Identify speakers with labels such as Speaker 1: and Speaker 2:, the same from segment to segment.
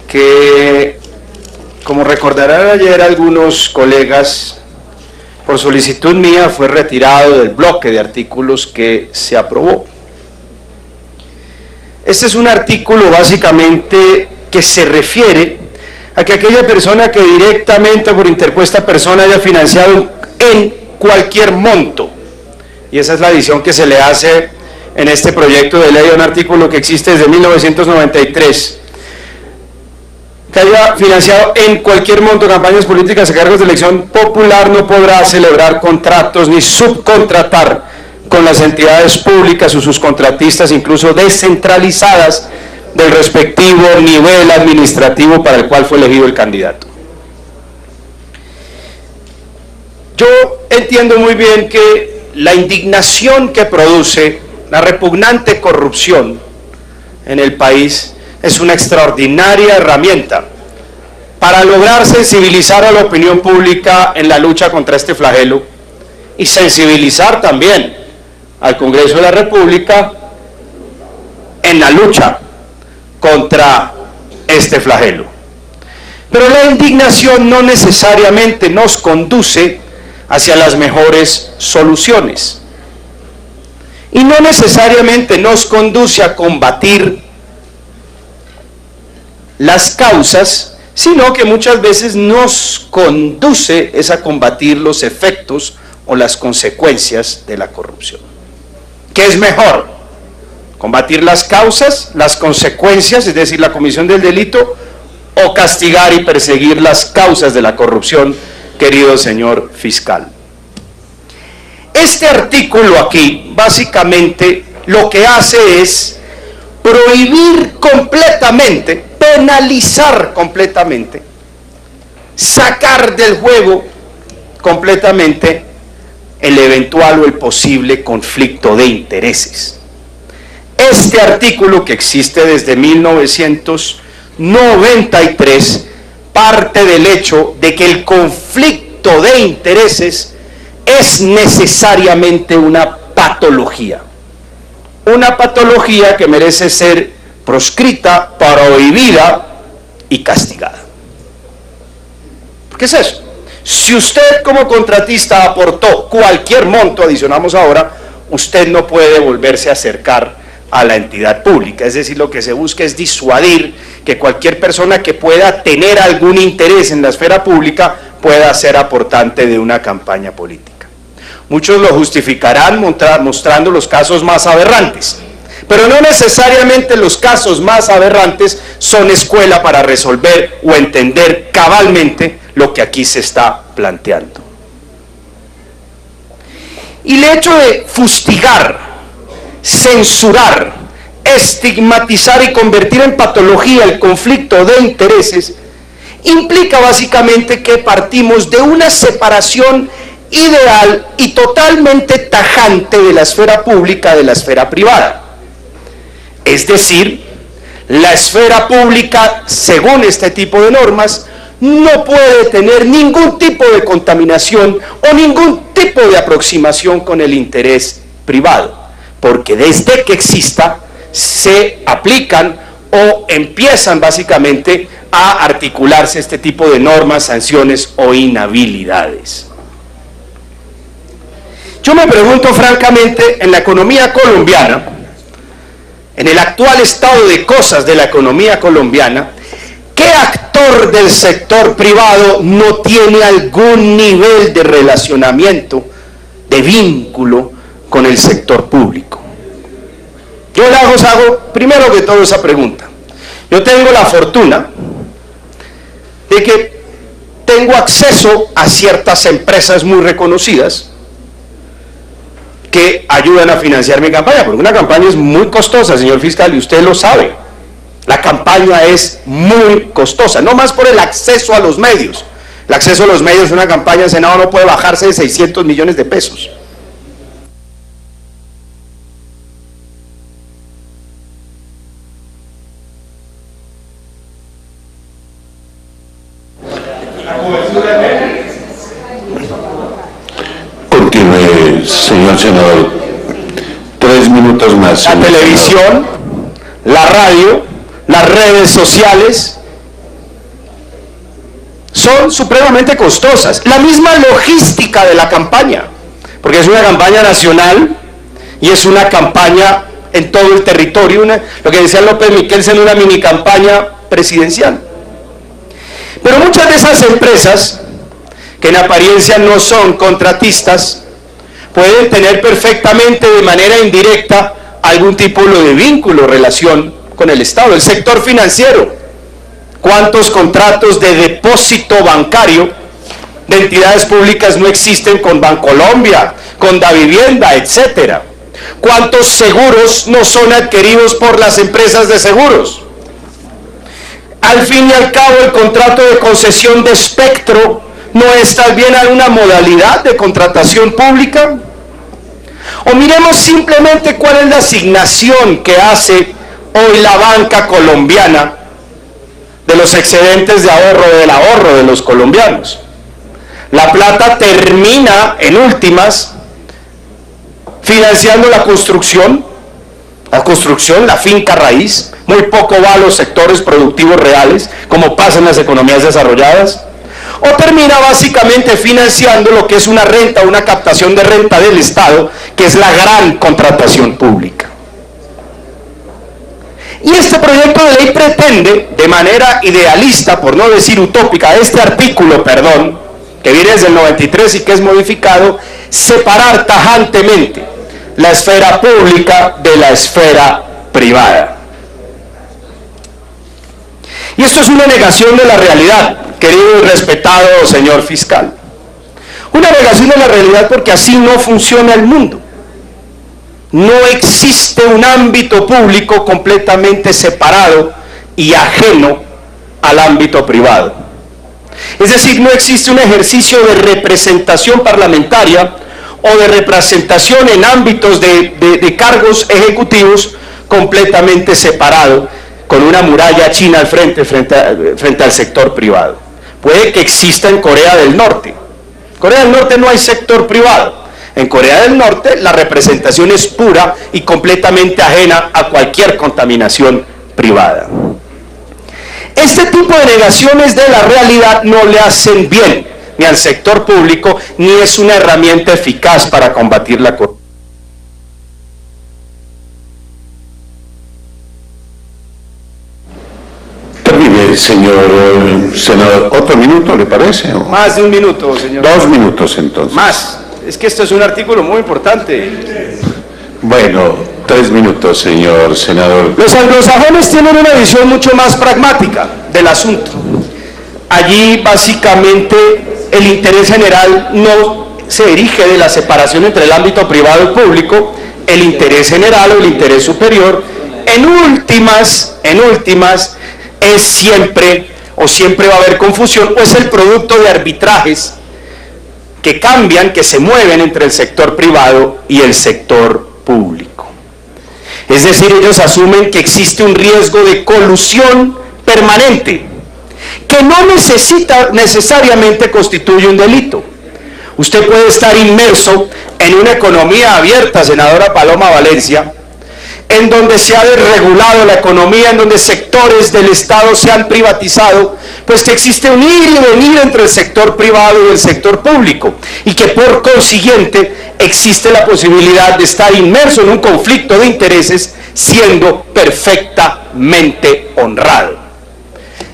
Speaker 1: que, como recordarán ayer algunos colegas, por solicitud mía fue retirado del bloque de artículos que se aprobó. Este es un artículo básicamente que se refiere a que aquella persona que directamente o por interpuesta persona haya financiado en cualquier monto, y esa es la adición que se le hace en este proyecto de ley a un artículo que existe desde 1993, que haya financiado en cualquier monto campañas políticas a cargos de elección popular, no podrá celebrar contratos ni subcontratar con las entidades públicas o sus contratistas, incluso descentralizadas, del respectivo nivel administrativo para el cual fue elegido el candidato. Yo entiendo muy bien que la indignación que produce la repugnante corrupción en el país es una extraordinaria herramienta para lograr sensibilizar a la opinión pública en la lucha contra este flagelo y sensibilizar también al Congreso de la República en la lucha contra este flagelo. Pero la indignación no necesariamente nos conduce hacia las mejores soluciones y no necesariamente nos conduce a combatir las causas, sino que muchas veces nos conduce es a combatir los efectos o las consecuencias de la corrupción. ¿Qué es mejor? ¿Combatir las causas, las consecuencias, es decir, la comisión del delito, o castigar y perseguir las causas de la corrupción, querido señor fiscal? Este artículo aquí, básicamente, lo que hace es prohibir completamente, penalizar completamente, sacar del juego completamente el eventual o el posible conflicto de intereses. Este artículo, que existe desde 1993, parte del hecho de que el conflicto de intereses es necesariamente una patología que merece ser proscrita, prohibida y castigada. ¿Qué es eso? Si usted como contratista aportó cualquier monto, adicionamos ahora, usted no puede volverse a acercar a la entidad pública. Es decir, lo que se busca es disuadir que cualquier persona que pueda tener algún interés en la esfera pública pueda ser aportante de una campaña política. Muchos lo justificarán mostrando los casos más aberrantes, pero no necesariamente los casos más aberrantes son escuela para resolver o entender cabalmente lo que aquí se está planteando. Y el hecho de fustigar, censurar, estigmatizar y convertir en patología el conflicto de intereses implica básicamente que partimos de una separación ideal y totalmente tajante de la esfera pública de la esfera privada. Es decir, la esfera pública, según este tipo de normas, no puede tener ningún tipo de contaminación o ningún tipo de aproximación con el interés privado, porque desde que exista se aplican o empiezan básicamente a articularse este tipo de normas, sanciones o inhabilidades. Yo me pregunto francamente, en la economía colombiana, en el actual estado de cosas de la economía colombiana, ¿qué actor del sector privado no tiene algún nivel de relacionamiento, de vínculo con el sector público? Yo les hago primero que todo esa pregunta. Yo tengo la fortuna de que tengo acceso a ciertas empresas muy reconocidas que ayudan a financiar mi campaña, porque una campaña es muy costosa, señor fiscal, y usted lo sabe. La campaña es muy costosa, no más por el acceso a los medios. El acceso a los medios de una campaña en Senado no puede bajarse de 600 millones de pesos.
Speaker 2: Continúe, señor senador. 3 minutos más.
Speaker 1: La televisión, la radio, las redes sociales son supremamente costosas. La misma logística de la campaña, porque es una campaña nacional y es una campaña en todo el territorio, lo que decía López Miquelsen, una mini campaña presidencial. Pero muchas de esas empresas, que en apariencia no son contratistas, pueden tener perfectamente de manera indirecta algún tipo de vínculo, relación con el Estado. El sector financiero, ¿cuántos contratos de depósito bancario de entidades públicas no existen con Bancolombia, con Davivienda, etcétera? ¿Cuántos seguros no son adquiridos por las empresas de seguros? Al fin y al cabo, el contrato de concesión de espectro no es también una modalidad de contratación pública. O miremos simplemente cuál es la asignación que hace hoy la banca colombiana de los excedentes de ahorro, del ahorro de los colombianos. La plata termina en últimas financiando la construcción, la finca raíz. Muy poco va a los sectores productivos reales, como pasa en las economías desarrolladas. O termina básicamente financiando lo que es una renta, una captación de renta del Estado, que es la gran contratación pública. Y este proyecto de ley pretende, de manera idealista, por no decir utópica, este artículo, que viene desde el 93 y que es modificado, separar tajantemente la esfera pública de la esfera privada. Y esto es una negación de la realidad, querido y respetado señor fiscal. Una negación de la realidad porque así no funciona el mundo. No existe un ámbito público completamente separado y ajeno al ámbito privado. Es decir, no existe un ejercicio de representación parlamentaria o de representación en ámbitos de cargos ejecutivos completamente separado, con una muralla china al frente al sector privado. Puede que exista en Corea del Norte. En Corea del Norte no hay sector privado. En Corea del Norte la representación es pura y completamente ajena a cualquier contaminación privada. Este tipo de negaciones de la realidad no le hacen bien ni al sector público, ni es una herramienta eficaz para combatir la corrupción.
Speaker 2: Termine, señor senador. ¿Otro minuto le parece? ¿O?
Speaker 1: Más de un minuto, señor.
Speaker 2: 2 minutos entonces.
Speaker 1: Más. Es que esto es un artículo muy importante.
Speaker 2: Bueno, 3 minutos, señor senador.
Speaker 1: Los anglosajones tienen una visión mucho más pragmática del asunto. Allí básicamente el interés general no se erige de la separación entre el ámbito privado y público. El interés general o el interés superior, en últimas, es siempre va a haber confusión, o es el producto de arbitrajes que cambian, que se mueven entre el sector privado y el sector público. Es decir, ellos asumen que existe un riesgo de colusión permanente, que no necesariamente constituye un delito. Usted puede estar inmerso en una economía abierta, senadora Paloma Valencia, en donde se ha desregulado la economía, en donde sectores del Estado se han privatizado, pues que existe un ir y venir entre el sector privado y el sector público, y que por consiguiente existe la posibilidad de estar inmerso en un conflicto de intereses siendo perfectamente honrado.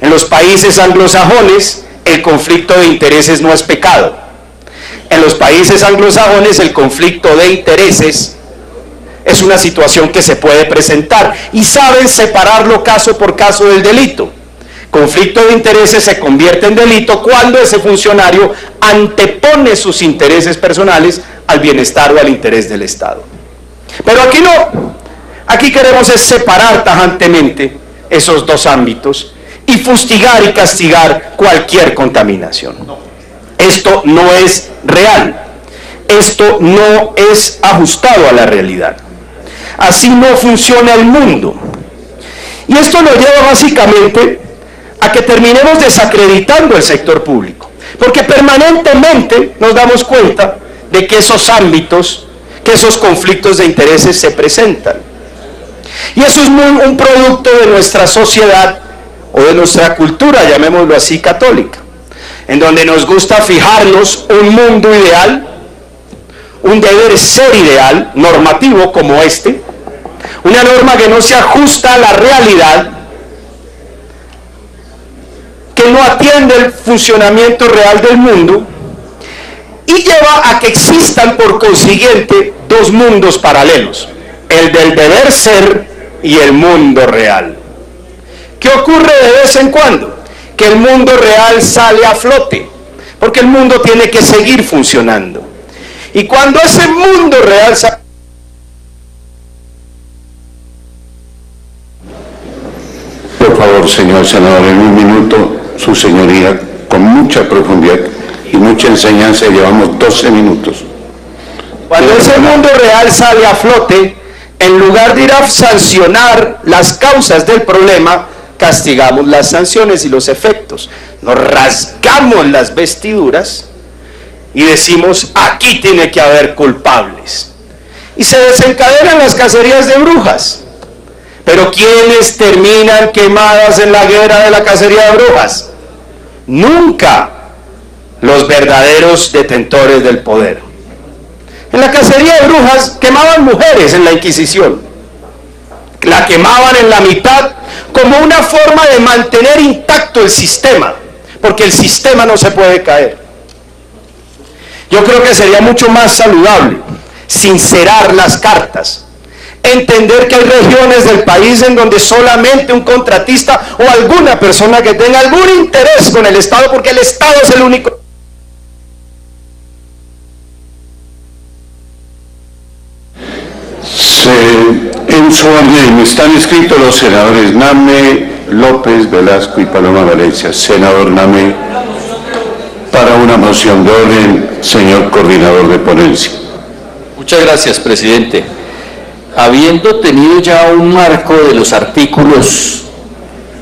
Speaker 1: En los países anglosajones el conflicto de intereses no es pecado. En los países anglosajones el conflicto de intereses es una situación que se puede presentar y saben separarlo caso por caso del delito. Conflicto de intereses se convierte en delito cuando ese funcionario antepone sus intereses personales al bienestar o al interés del Estado. Pero aquí no. Aquí queremos es separar tajantemente esos dos ámbitos y fustigar y castigar cualquier contaminación. Esto no es real. Esto no es ajustado a la realidad. Así no funciona el mundo. Y esto nos lleva básicamente a que terminemos desacreditando el sector público, porque permanentemente nos damos cuenta de que esos ámbitos, que esos conflictos de intereses se presentan. Y eso es un producto de nuestra sociedad o de nuestra cultura, llamémoslo así, católica. en donde nos gusta fijarnos un mundo ideal, un deber ser ideal, normativo como este, una norma que no se ajusta a la realidad, que no atiende el funcionamiento real del mundo y lleva a que existan por consiguiente dos mundos paralelos, el del deber ser y el mundo real. ¿Qué ocurre de vez en cuando? Que el mundo real sale a flote, porque el mundo tiene que seguir funcionando. Y cuando ese mundo real sale...
Speaker 2: Por favor, señor senador, en un minuto, su señoría, con mucha profundidad y mucha enseñanza, llevamos 12 minutos.
Speaker 1: Cuando ese mundo real sale a flote, en lugar de ir a sancionar las causas del problema, castigamos las sanciones y los efectos. Nos rasgamos las vestiduras y decimos, aquí tiene que haber culpables. Y se desencadenan las cacerías de brujas. Pero ¿quiénes terminan quemadas en la guerra de la cacería de brujas? Nunca los verdaderos detentores del poder. En la cacería de brujas quemaban mujeres en la Inquisición. La quemaban en la mitad como una forma de mantener intacto el sistema, porque el sistema no se puede caer. Yo creo que sería mucho más saludable sincerar las cartas, entender que hay regiones del país en donde solamente un contratista o alguna persona que tenga algún interés con el Estado, porque el Estado es el único.
Speaker 2: En su orden están escritos los senadores Name, López, Velasco y Paloma Valencia. Senador Name, para una moción de orden, señor coordinador de ponencia.
Speaker 3: Muchas gracias, presidente. Habiendo tenido ya un marco de los artículos,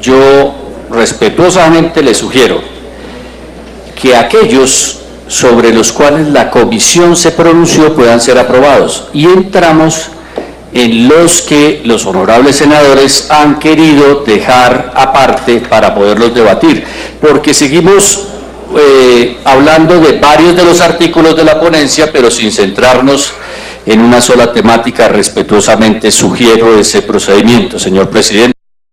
Speaker 3: yo respetuosamente le sugiero que aquellos sobre los cuales la comisión se pronunció puedan ser aprobados, y entramos en los que los honorables senadores han querido dejar aparte para poderlos debatir, porque seguimos hablando de varios de los artículos de la ponencia, pero sin centrarnos en una sola temática. Respetuosamente sugiero ese procedimiento, señor presidente.